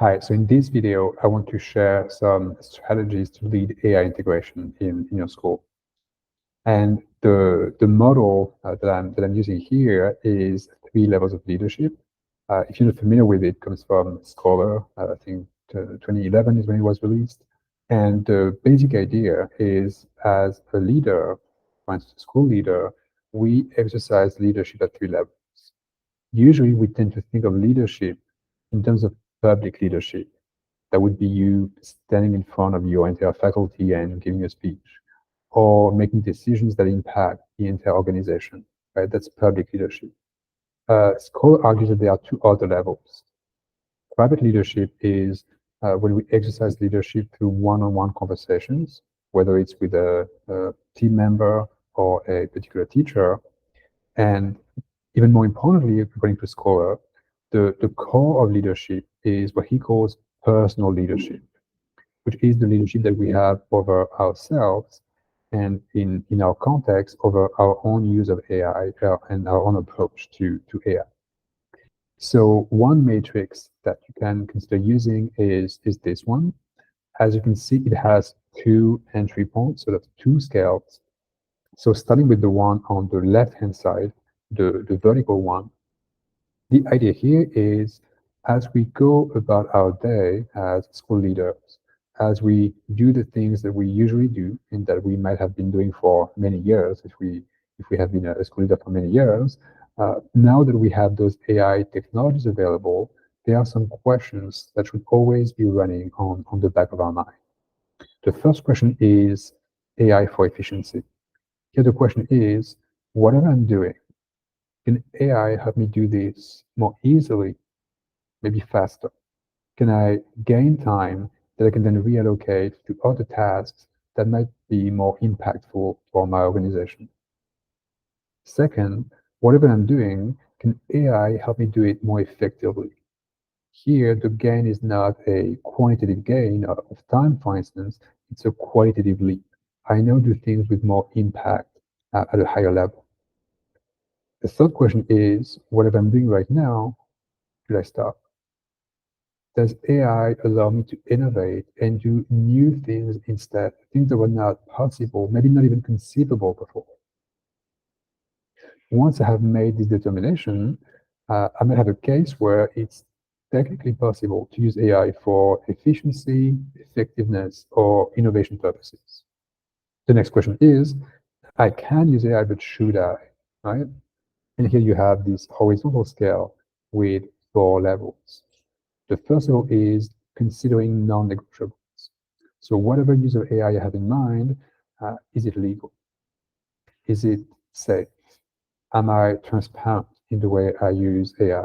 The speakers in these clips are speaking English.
Hi, so in this video, I want to share some strategies to lead AI integration in your school. And the model that I'm using here is 3 levels of leadership. If you're not familiar with it, it comes from Scholar. I think 2011 is when it was released. And the basic idea is, as a leader, for instance, a school leader, we exercise leadership at 3 levels. Usually, we tend to think of leadership in terms of public leadership. That would be you standing in front of your entire faculty and giving a speech, or making decisions that impact the entire organization, right? That's public leadership. Scholar argues that there are 2 other levels. Private leadership is when we exercise leadership through one-on-one conversations, whether it's with a team member or a particular teacher. And even more importantly, according to Scholar, the core of leadership is what he calls personal leadership, which is the leadership that we have over ourselves and in our context over our own use of AI and our own approach to AI. So one matrix that you can consider using is this one. As you can see, it has 2 entry points, so that's 2 scales. So starting with the one on the left-hand side, the vertical one, the idea here is, as we go about our day as school leaders, as we do the things that we usually do and that we might have been doing for many years, if we have been a school leader for many years, now that we have those AI technologies available, there are some questions that should always be running on the back of our mind. The first question is AI for efficiency. Here the question is, whatever I'm doing, can AI help me do this more easily, maybe faster? Can I gain time that I can then reallocate to other tasks that might be more impactful for my organization? Second, whatever I'm doing, can AI help me do it more effectively? Here, the gain is not a quantitative gain of time, for instance, it's a qualitative leap. I now do things with more impact at a higher level. The third question is, whatever I'm doing right now, should I stop? Does AI allow me to innovate and do new things instead, things that were not possible, maybe not even conceivable before? Once I have made this determination, I might have a case where it's technically possible to use AI for efficiency, effectiveness, or innovation purposes. The next question is, I can use AI, but should I, right? And here you have this horizontal scale with 4 levels. The first level is considering non-negotiables. So whatever use of AI you have in mind, is it legal? Is it safe? Am I transparent in the way I use AI?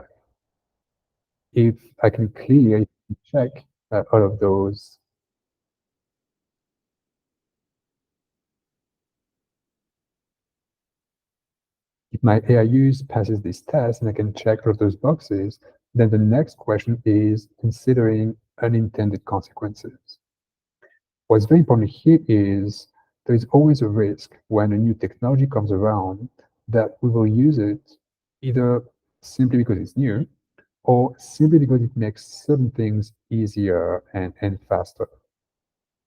If I can clearly check all of those, if my AI use passes this test and I can check all of those boxes, then the next question is considering unintended consequences. What's very important here is there is always a risk when a new technology comes around that we will use it either simply because it's new or simply because it makes certain things easier and faster.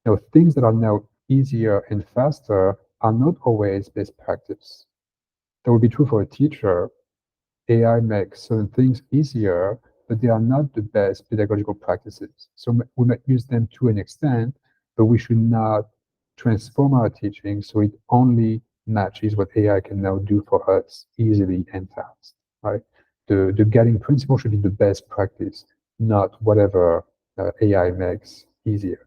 Now, things that are now easier and faster are not always best practice. That would be true for a teacher. AI makes certain things easier, but they are not the best pedagogical practices. So we might use them to an extent, but we should not transform our teaching so it only matches what AI can now do for us easily and fast, right? The guiding principle should be the best practice, not whatever AI makes easier.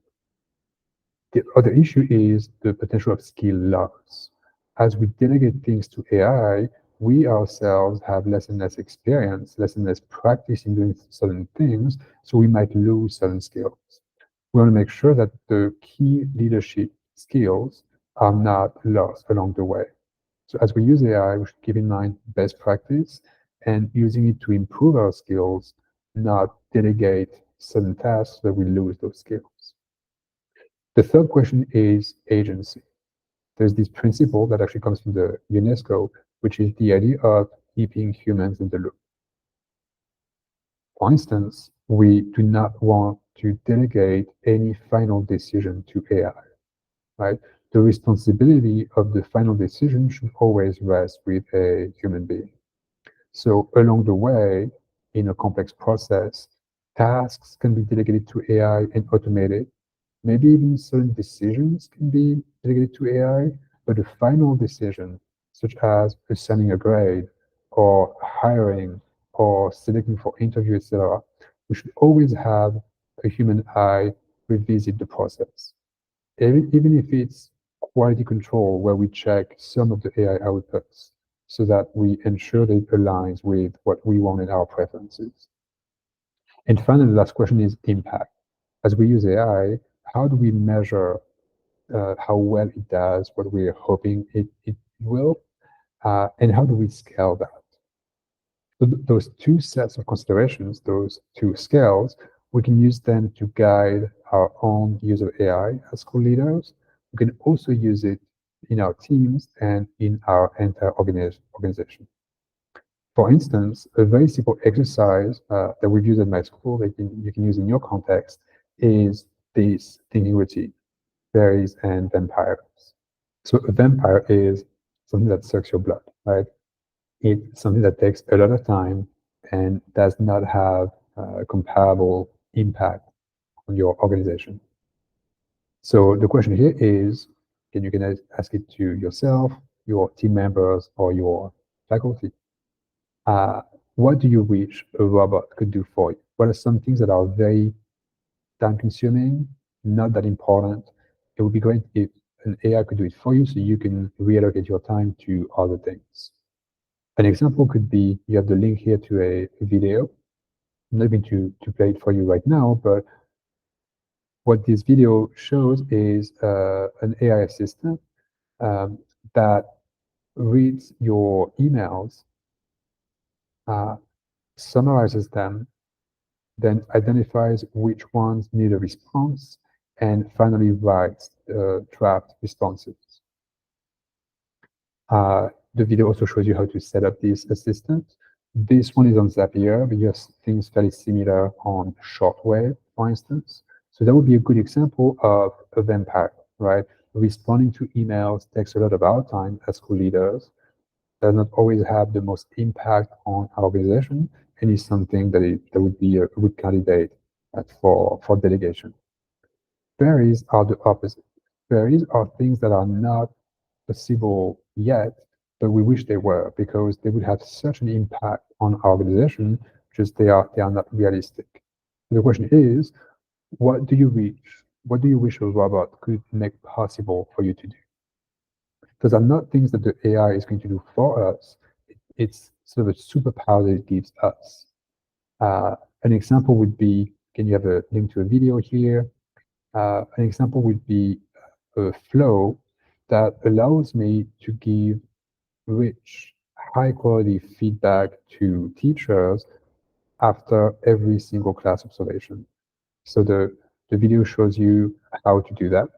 The other issue is the potential of skill loss. As we delegate things to AI, we ourselves have less and less experience, less and less practice in doing certain things, so we might lose certain skills. We want to make sure that the key leadership skills are not lost along the way. So as we use AI, we should keep in mind best practice and using it to improve our skills, not delegate certain tasks so that we lose those skills. The third question is agency. There's this principle that actually comes from the UNESCO, which is the idea of keeping humans in the loop. For instance, we do not want to delegate any final decision to AI, right? The responsibility of the final decision should always rest with a human being. So along the way, in a complex process, tasks can be delegated to AI and automated. Maybe even certain decisions can be delegated to AI, but the final decision, such as assigning a grade or hiring or selecting for interview, etc., we should always have a human eye revisit the process. Even if it's quality control, where we check some of the AI outputs so that we ensure that it aligns with what we want in our preferences. And finally, the last question is impact. As we use AI, how do we measure how well it does what we're hoping it will, and how do we scale that? So those two sets of considerations, those two scales, we can use them to guide our own use of AI as school leaders. We can also use it in our teams and in our entire organization. For instance, a very simple exercise that we've used at my school that you can use in your context is this thinking routine, fairies and vampires. So a vampire is something that sucks your blood, right? It's something that takes a lot of time and does not have a comparable impact on your organization. So the question here is, you can ask it to yourself, your team members, or your faculty. What do you wish a robot could do for you? What are some things that are very time consuming, not that important? It would be great if an AI could do it for you so you can reallocate your time to other things. An example could be, you have the link here to a video. I'm not going to play it for you right now, but what this video shows is an AI assistant that reads your emails, summarizes them, then identifies which ones need a response, and finally writes draft responses. The video also shows you how to set up this assistant. This one is on Zapier, but you have things fairly similar on Shortwave, for instance. So that would be a good example of a vampire, right? Responding to emails takes a lot of our time as school leaders, does not always have the most impact on our organization, and is something that would be a good candidate for delegation. Fairies are the opposite. Fairies are things that are not possible yet, but we wish they were, because they would have such an impact on our organization, just they are not realistic. The question is, what do you wish a robot could make possible for you to do? Those are not things that the AI is going to do for us. It's sort of a superpower that it gives us. An example would be, can you have a link to a video here? An example would be a flow that allows me to give rich, high-quality feedback to teachers after every single class observation. So the video shows you how to do that,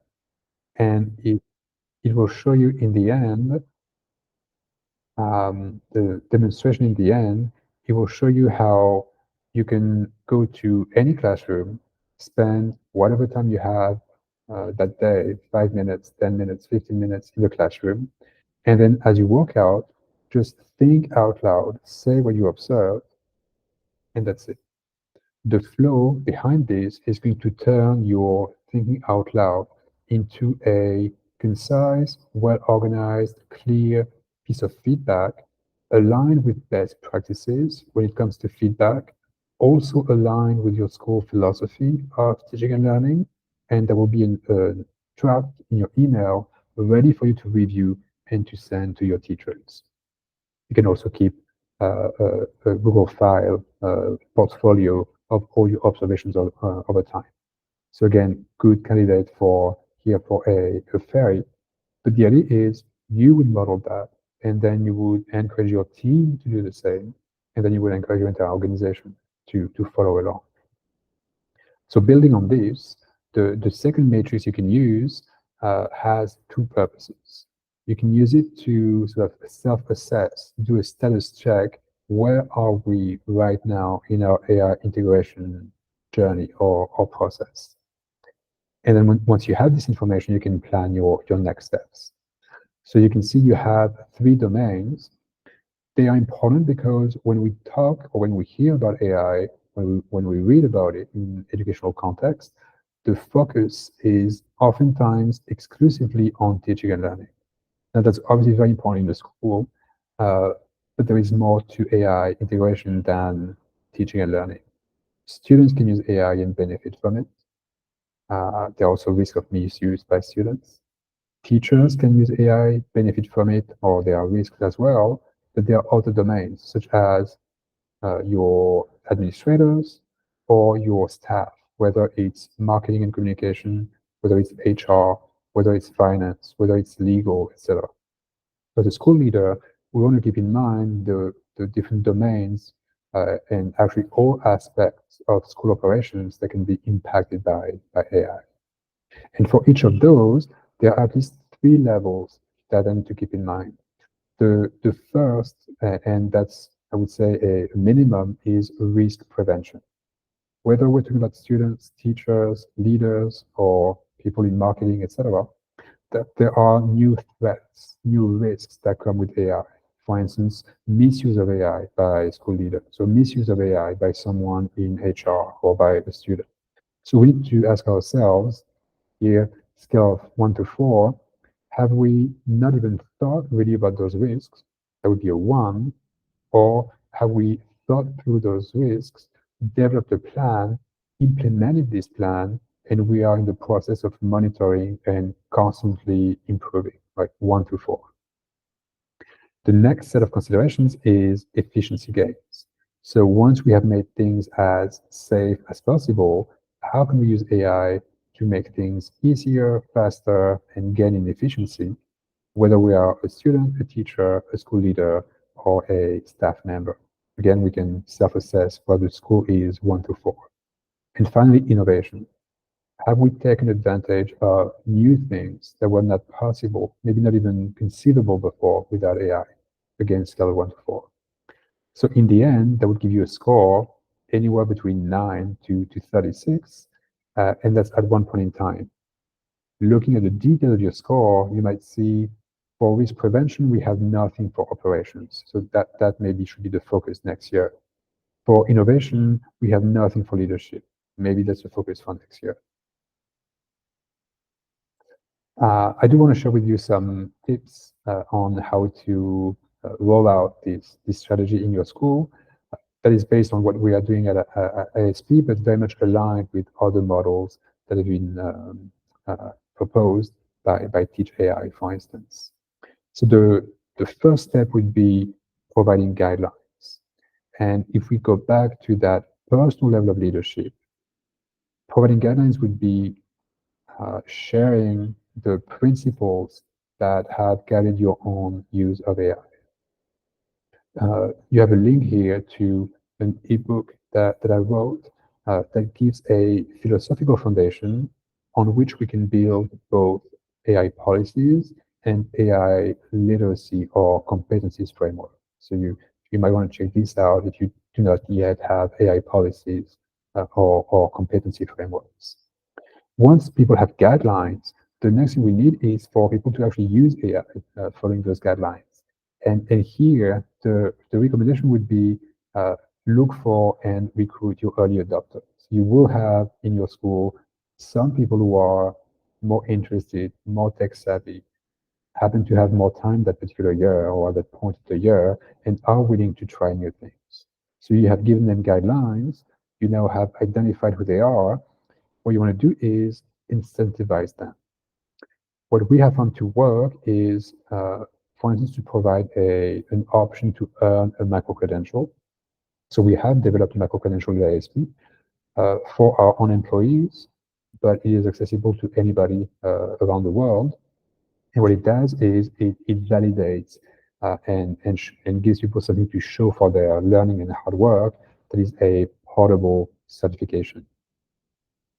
and it will show you in the end, the demonstration in the end, it will show you how you can go to any classroom, spend whatever time you have that day, 5 minutes, 10 minutes, 15 minutes in the classroom. And then as you walk out, just think out loud, say what you observed, and that's it. The flow behind this is going to turn your thinking out loud into a concise, well-organized, clear piece of feedback aligned with best practices when it comes to feedback, also aligned with your school philosophy of teaching and learning, and there will be a draft in your email ready for you to review and to send to your teachers. You can also keep a Google file portfolio of all your observations over time. So again, good candidate for a fairy. But the idea is you would model that, and then you would encourage your team to do the same, and then you would encourage your entire organization to follow along. So building on this, the second matrix you can use has two purposes. You can use it to sort of self-assess, do a status check. Where are we right now in our AI integration journey or process. And then once you have this information, you can plan your next steps. So you can see you have 3 domains. They are important because when we talk or when we hear about AI, when we read about it in educational context, the focus is oftentimes exclusively on teaching and learning. Now, that's obviously very important in the school, but there is more to AI integration than teaching and learning. Students can use AI and benefit from it. There are also risks of misuse by students. Teachers can use AI, benefit from it, or there are risks as well, but there are other domains, such as your administrators or your staff, whether it's marketing and communication, whether it's HR, whether it's finance, whether it's legal, etc. As a school leader, we want to keep in mind the different domains and actually all aspects of school operations that can be impacted by AI. And for each of those, there are at least 3 levels that I need to keep in mind. The first, and that's, I would say, a minimum, is risk prevention. Whether we're talking about students, teachers, leaders, or people in marketing, etc., that there are new threats, new risks that come with AI. For instance, misuse of AI by school leaders, so misuse of AI by someone in HR or by a student. So we need to ask ourselves here, scale of 1 to 4, have we not even thought really about those risks? That would be a 1. Or have we thought through those risks, developed a plan, implemented this plan, and we are in the process of monitoring and constantly improving, like 1 to 4. The next set of considerations is efficiency gains. So once we have made things as safe as possible, how can we use AI to make things easier, faster, and gain in efficiency, whether we are a student, a teacher, a school leader, or a staff member? Again, we can self-assess what the school is 1 to 4. And finally, innovation. Have we taken advantage of new things that were not possible, maybe not even conceivable before without AI? Again, scale 1 to 4. So in the end, that would give you a score anywhere between 9 to 36, and that's at one point in time. Looking at the detail of your score, you might see for risk prevention, we have nothing for operations. So that maybe should be the focus next year. For innovation, we have nothing for leadership. Maybe that's the focus for next year. I do want to share with you some tips on how to roll out this strategy in your school. That is based on what we are doing at ASP, but very much aligned with other models that have been proposed by Teach AI, for instance. So the first step would be providing guidelines. And if we go back to that personal level of leadership, providing guidelines would be sharing the principles that have guided your own use of AI. You have a link here to an ebook that I wrote that gives a philosophical foundation on which we can build both AI policies and AI literacy or competencies framework. So you might want to check this out if you do not yet have AI policies or competency frameworks. Once people have guidelines, the next thing we need is for people to actually use AI following those guidelines. And here, the recommendation would be look for and recruit your early adopters. You will have in your school some people who are more interested, more tech savvy, happen to have more time that particular year or at that point of the year, and are willing to try new things. So you have given them guidelines, you now have identified who they are. What you want to do is incentivize them. What we have found to work is, for instance, to provide an option to earn a micro-credential. So we have developed a micro-credential at ASP for our own employees, but it is accessible to anybody around the world. And what it does is it validates and gives people something to show for their learning and hard work. That is a portable certification.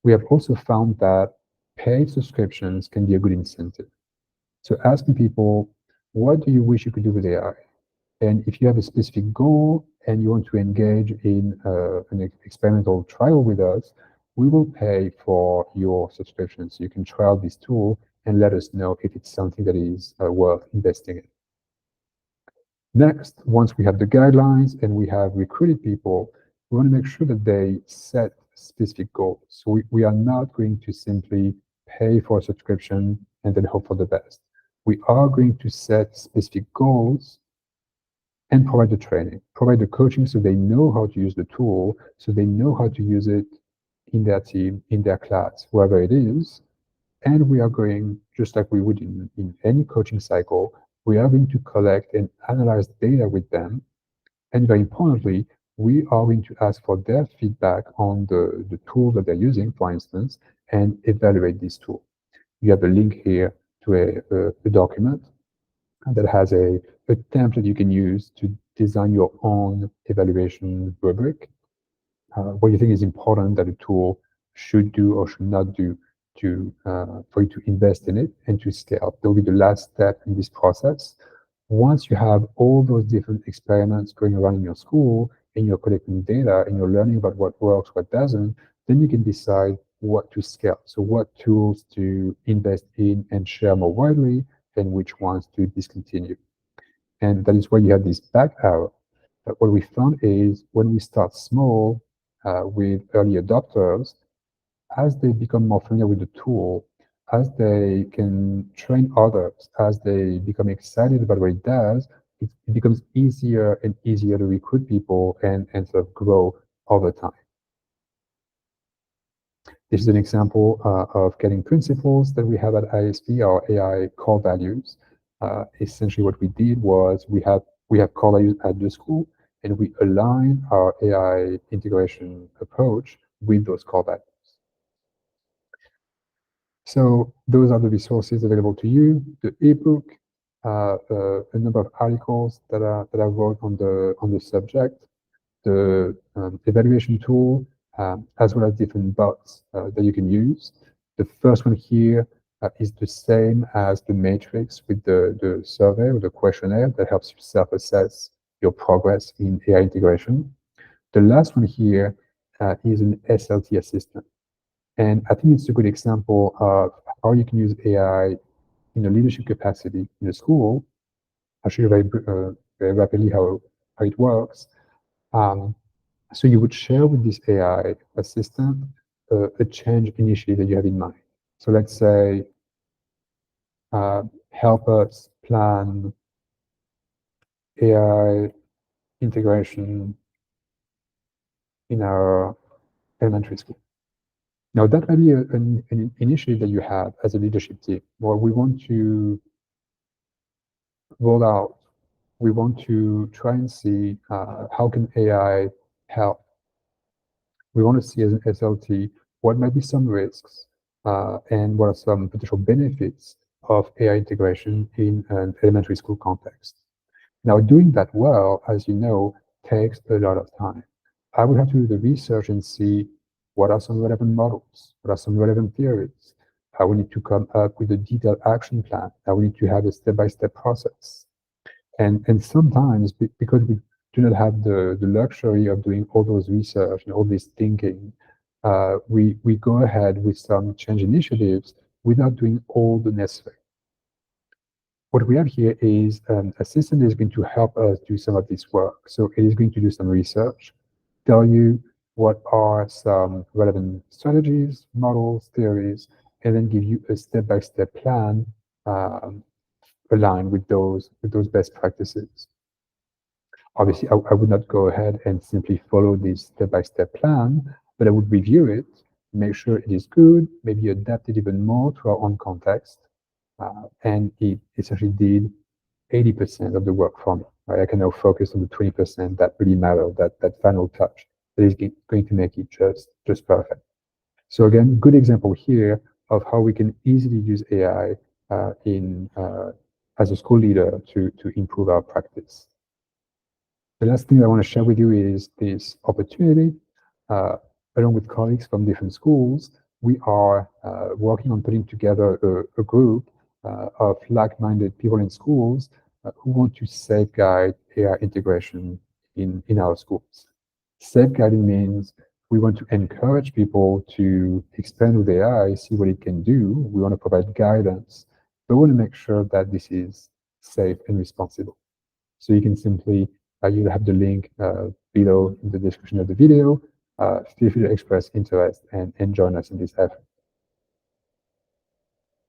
We have also found that paid subscriptions can be a good incentive. So asking people, what do you wish you could do with AI? And if you have a specific goal and you want to engage in an experimental trial with us, we will pay for your subscription. So you can trial this tool and let us know if it's something that is worth investing in. Next, once we have the guidelines and we have recruited people, we want to make sure that they set specific goals. So we are not going to simply pay for a subscription and then hope for the best. We are going to set specific goals and provide the training, provide the coaching so they know how to use the tool, so they know how to use it in their team, in their class, wherever it is. And we are going, just like we would in any coaching cycle, we are going to collect and analyze data with them. And very importantly, we are going to ask for their feedback on the tool that they're using, for instance, and evaluate this tool. You have a link here to a document that has a template you can use to design your own evaluation rubric. What you think is important that a tool should do or should not do for you to invest in it and to scale. That will be the last step in this process. Once you have all those different experiments going around in your school and you're collecting data and you're learning about what works, what doesn't, then you can decide what to scale. So what tools to invest in and share more widely and which ones to discontinue. And that is why you have this back arrow. But what we found is when we start small with early adopters, as they become more familiar with the tool, as they can train others, as they become excited about what it does, it becomes easier and easier to recruit people and sort of grow over time. This is an example of getting principles that we have at ISP, our AI core values. Essentially what we did was we have core values at the school, and we align our AI integration approach with those core values. So those are the resources available to you. The ebook, a number of articles that I wrote on the subject, the evaluation tool, as well as different bots that you can use. The first one here is the same as the matrix with the survey or the questionnaire that helps you self-assess your progress in AI integration. The last one here is an SLT assistant. And I think it's a good example of how you can use AI in a leadership capacity in a school. I'll show you very rapidly how it works. So you would share with this AI assistant a change initiative that you have in mind. So let's say, help us plan AI integration in our elementary school. Now that might be an initiative that you have as a leadership team, where we want to roll out, we want to try and see how can AI help. We want to see as an SLT what might be some risks and what are some potential benefits of AI integration in an elementary school context. Now, doing that well, as you know, takes a lot of time. I would have to do the research and see what are some relevant models, what are some relevant theories. I would need to come up with a detailed action plan. I would need to have a step-by-step process. And sometimes, because we do not have the luxury of doing all those research and all this thinking, we go ahead with some change initiatives without doing all the necessary. What we have here is an assistant that is going to help us do some of this work. So it is going to do some research, tell you what are some relevant strategies, models, theories, and then give you a step-by-step plan aligned with those best practices. Obviously, I would not go ahead and simply follow this step-by-step plan, but I would review it, make sure it is good, maybe adapt it even more to our own context, and it essentially did 80% of the work for me. Right? I can now focus on the 20% that really matter, that final touch that is going to make it just perfect. So again, good example here of how we can easily use AI as a school leader to improve our practice. The last thing I want to share with you is this opportunity. Along with colleagues from different schools, we are working on putting together a group of like-minded people in schools who want to safeguard AI integration in our schools. Safeguarding means we want to encourage people to experiment with AI, see what it can do. We want to provide guidance, but we want to make sure that this is safe and responsible. So you can simply, you'll have the link below in the description of the video. Feel free to express interest and join us in this effort.